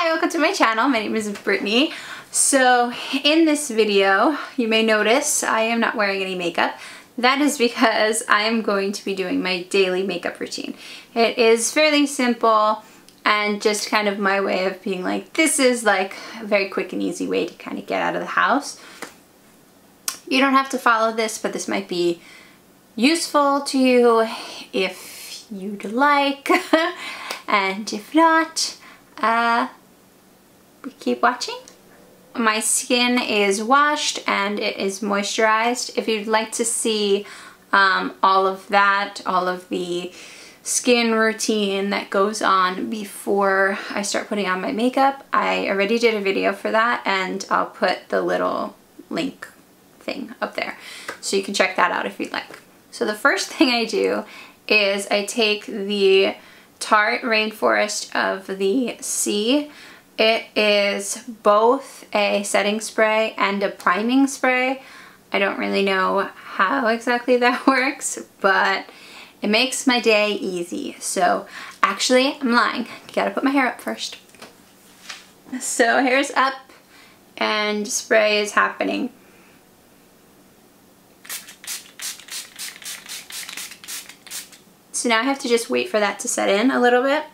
Hi, welcome to my channel. My name is Brittany. So in this video, you may notice I am not wearing any makeup. That is because I am going to be doing my daily makeup routine. It is fairly simple and just kind of my way of being like, this is like a very quick and easy way to kind of get out of the house. You don't have to follow this, but this might be useful to you if you'd like. And if not, keep watching. My skin is washed and it is moisturized. If you'd like to see all of that, all of the skin routine that goes on before I start putting on my makeup, I already did a video for that and I'll put the little link thing up there. So you can check that out if you'd like. So the first thing I do is I take the Tarte Rainforest of the Sea. It is both a setting spray and a priming spray. I don't really know how exactly that works, but it makes my day easy. So actually, I'm lying. Gotta put my hair up first. So hair's up and spray is happening. So now I have to just wait for that to set in a little bit.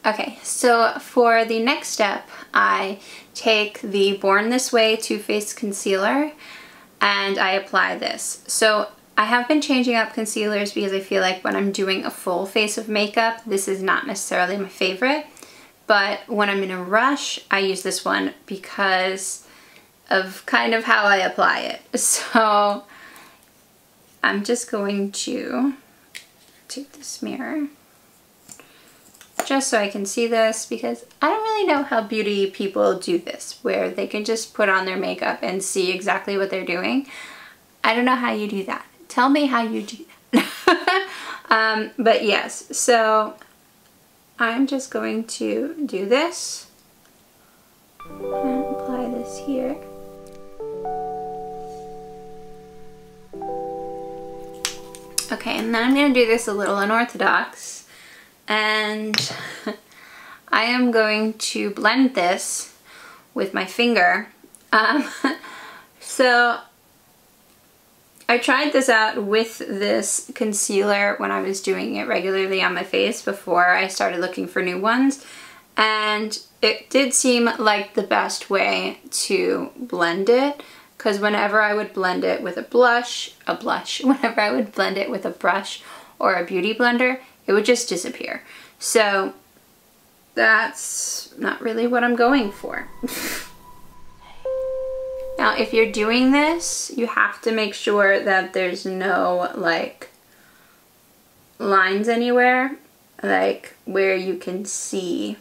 Okay, so for the next step, I take the Born This Way Too Faced Concealer and I apply this. So I have been changing up concealers because I feel like when I'm doing a full face of makeup, this is not necessarily my favorite. But when I'm in a rush, I use this one because of kind of how I apply it. So I'm just going to take this mirror just so I can see this, because I don't really know how beauty people do this, where they can just put on their makeup and see exactly what they're doing. I don't know how you do that. Tell me how you do that. But yes, so I'm just going to do this and apply this here. Okay, and then I'm going to do this a little unorthodox, and I am going to blend this with my finger. So I tried this out with this concealer when I was doing it regularly on my face before I started looking for new ones, and it did seem like the best way to blend it. Because whenever I would blend it with whenever I would blend it with a brush or a beauty blender, it would just disappear. So that's not really what I'm going for. Now, if you're doing this, you have to make sure that there's no like lines anywhere, like where you can see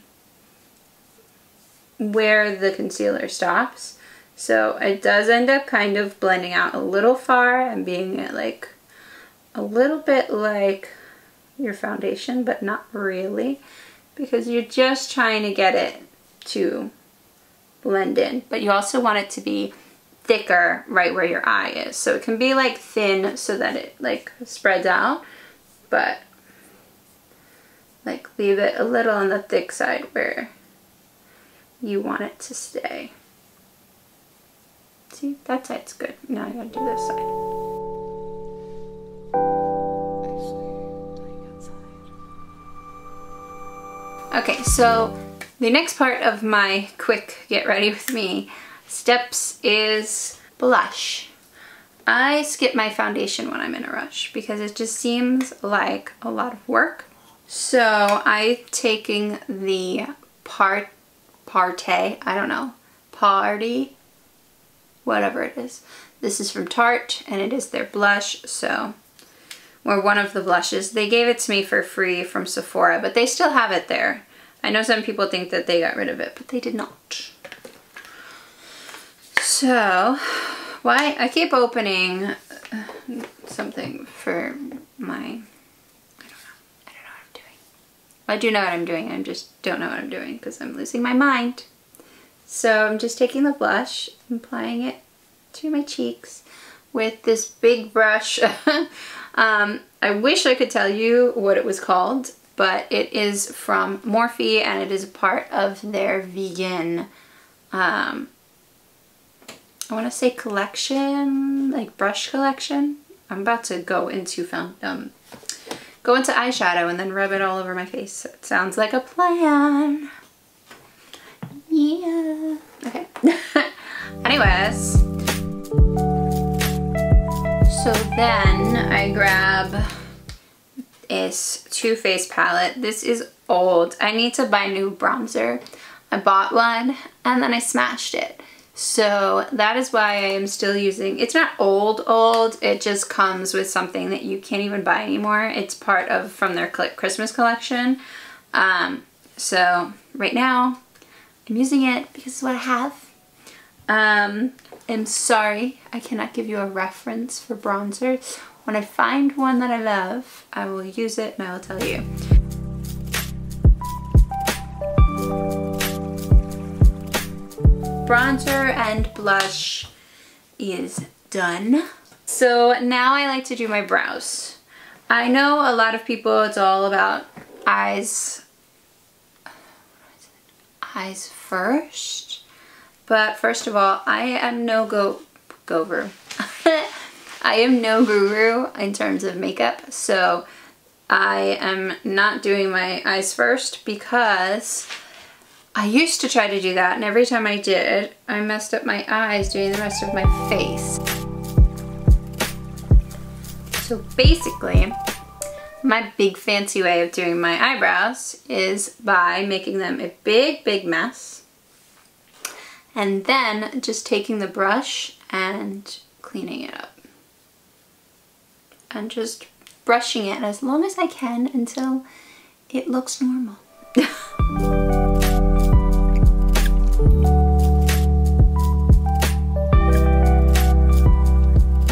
where the concealer stops. So it does end up kind of blending out a little far and being like a little bit like your foundation, but not really, because you're just trying to get it to blend in. But you also want it to be thicker right where your eye is. So it can be like thin so that it like spreads out, but like leave it a little on the thick side where you want it to stay. See, that side's good. Now I gotta do this side. Okay, so the next part of my quick get ready with me steps is blush. I skip my foundation when I'm in a rush because it just seems like a lot of work. So I'm taking the whatever it is. This is from Tarte and it is their blush, so, or one of the blushes. They gave it to me for free from Sephora, but they still have it there. I know some people think that they got rid of it, but they did not. So, why I keep opening something for my, I don't know what I'm doing. I do know what I'm doing, I just don't know what I'm doing because I'm losing my mind. So I'm just taking the blush and applying it to my cheeks with this big brush. I wish I could tell you what it was called, but it is from Morphe and it is a part of their vegan, I want to say collection, like brush collection. I'm about to go into eyeshadow and then rub it all over my face. It sounds like a plan. Yeah. Okay. Anyways. So then I grab this Too Faced palette. This is old. I need to buy new bronzer. I bought one and then I smashed it. So that is why I am still using, it's not old, it just comes with something that you can't even buy anymore. It's part of, from their Christmas collection. So right now I'm using it because it's what I have. I'm sorry, I cannot give you a reference for bronzers. When I find one that I love, I will use it and I will tell you. Bronzer and blush is done. So now I like to do my brows. I know a lot of people, it's all about eyes first. But first of all, I am no guru. I am no guru in terms of makeup, so I am not doing my eyes first because I used to try to do that, and every time I did, I messed up my eyes doing the rest of my face. So basically, my big fancy way of doing my eyebrows is by making them a big mess, and then just taking the brush and cleaning it up. And just brushing it as long as I can until it looks normal.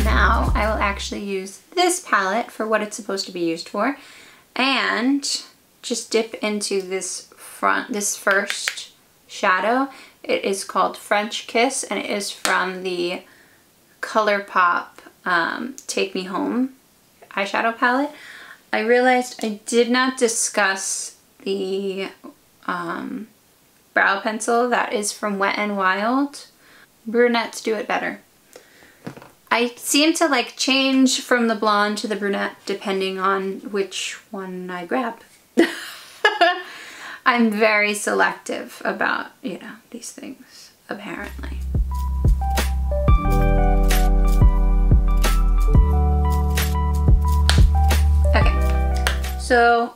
Now I will actually use this palette for what it's supposed to be used for and just dip into this first shadow. It is called French Kiss and it is from the ColourPop Take Me Home eyeshadow palette. I realized I did not discuss the brow pencil that is from Wet n Wild. Brunettes do it better. I seem to like change from the blonde to the brunette depending on which one I grab. I'm very selective about, you know, these things, apparently. Okay, so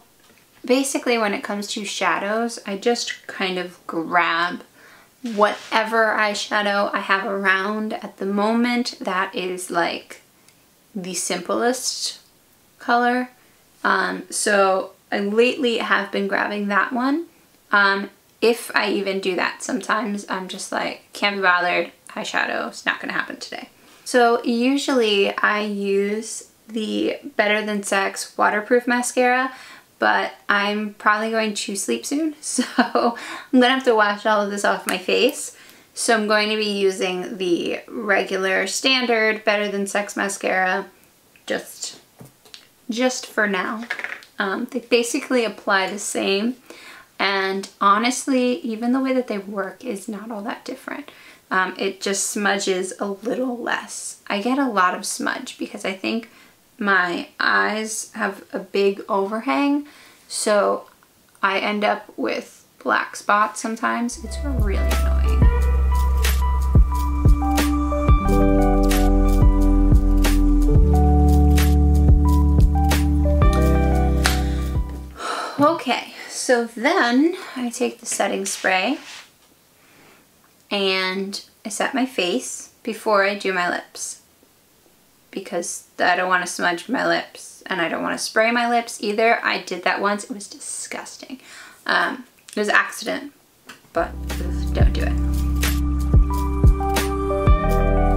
basically when it comes to shadows, I just kind of grab whatever eyeshadow I have around at the moment that is like the simplest color. So I lately have been grabbing that one. If I even do that, sometimes I'm just like, can't be bothered, eyeshadow, it's not gonna happen today. So usually I use the Better Than Sex waterproof mascara, but I'm probably going to sleep soon, so I'm gonna have to wash all of this off my face. So I'm going to be using the regular standard Better Than Sex mascara just for now. They basically apply the same, and honestly, even the way that they work is not all that different. It just smudges a little less. I get a lot of smudge because I think my eyes have a big overhang, so I end up with black spots sometimes. It's really annoying. Okay, so then I take the setting spray and I set my face before I do my lips because I don't want to smudge my lips and I don't want to spray my lips either. I did that once. It was disgusting. It was an accident, but don't do it.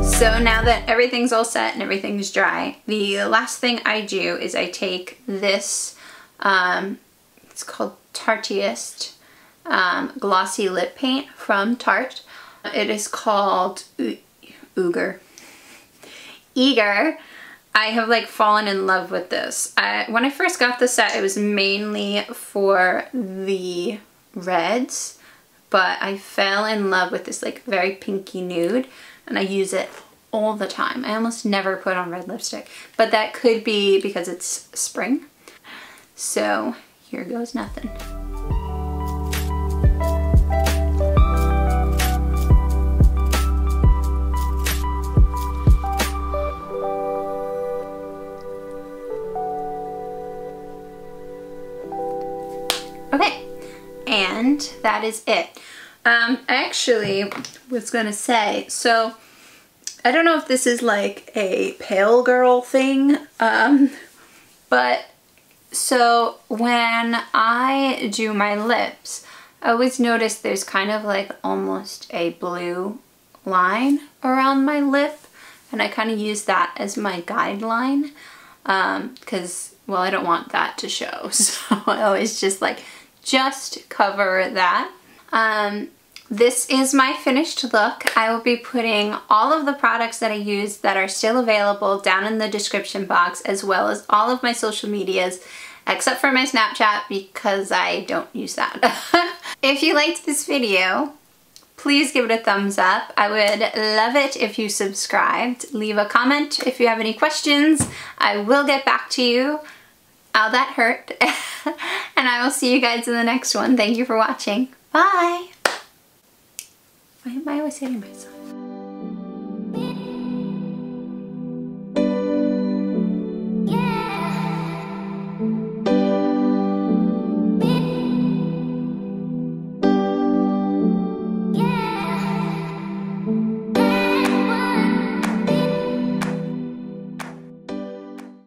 So now that everything's all set and everything's dry, the last thing I do is I take this, it's called Tarteist glossy lip paint from Tarte. It is called Eager. I have like fallen in love with this. When I first got the set, it was mainly for the reds, but I fell in love with this like very pinky nude, and I use it all the time. I almost never put on red lipstick, but that could be because it's spring. So here goes nothing. Okay, and that is it. I actually was gonna say, so I don't know if this is like a pale girl thing, but so when I do my lips, I always notice there's kind of like almost a blue line around my lip, and I kind of use that as my guideline, because, well, I don't want that to show, so I always just cover that. This is my finished look. I will be putting all of the products that I used that are still available down in the description box, as well as all of my social medias, except for my Snapchat because I don't use that. If you liked this video, please give it a thumbs up. I would love it if you subscribed. Leave a comment if you have any questions. I will get back to you. Ow, that hurt. And I will see you guys in the next one. Thank you for watching. Bye! Why am I always hitting myself?